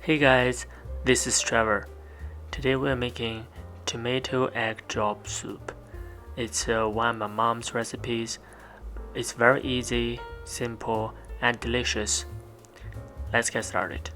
Hey guys, this is Trevor. Today we're making tomato egg drop soup. It's one of my mom's recipes. It's very easy, simple, and delicious. Let's get started.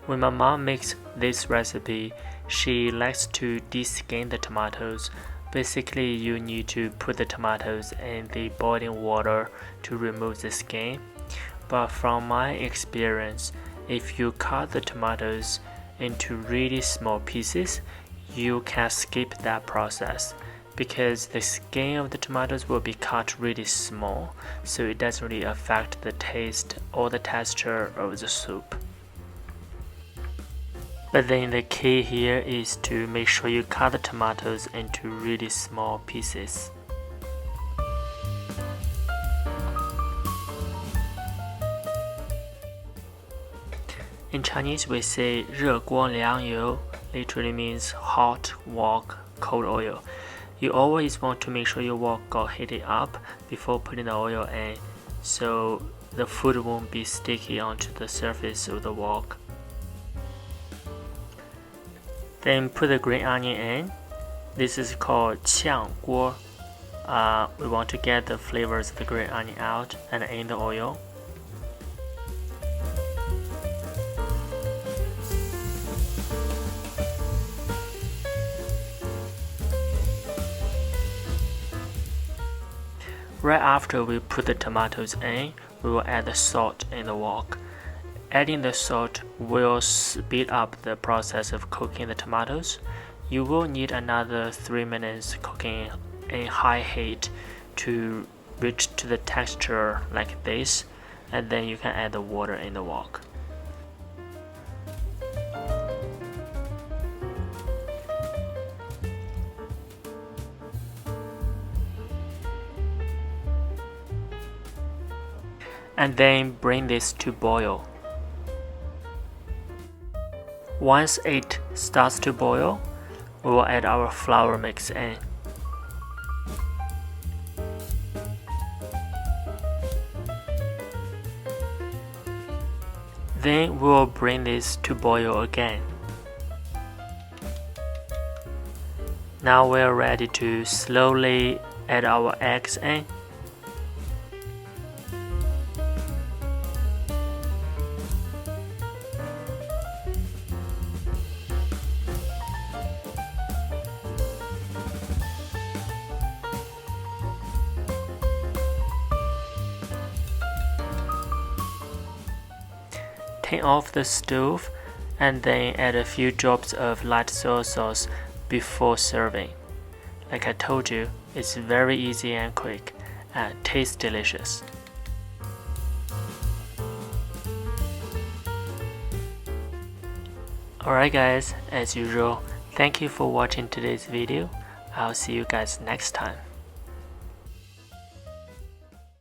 When my mom makes this recipe, she likes to deskin the tomatoes. Basically, you need to put the tomatoes in the boiling water to remove the skin. But from my experience, if you cut the tomatoes into really small pieces, you can skip that process because the skin of the tomatoes will be cut really small, so it doesn't really affect the taste or the texture of the soup. But then the key here is to make sure you cut the tomatoes into really small pieces. In Chinese we say 热锅凉油, literally means hot wok cold oil. You always want to make sure your wok got heated up before putting the oil in, so the food won't be sticky onto the surface of the wok. Then put the green onion in. This is called 炝锅. We want to get the flavors of the green onion out and in the oil. Right after we put the tomatoes in, we will add the salt in the wok. Adding the salt will speed up the process of cooking the tomatoes. You will need another 3 minutes cooking in high heat to reach to the texture like this, and then you can add the water in the wok. And then bring this to boil. Once it starts to boil, we will add our flour mix in. Then we will bring this to boil again. Now we are ready to slowly add our eggs in. Turn off the stove and then add a few drops of light soy sauce before serving. Like I told you, it's very easy and quick and tastes delicious. Alright guys, as usual, thank you for watching today's video. I'll see you guys next time.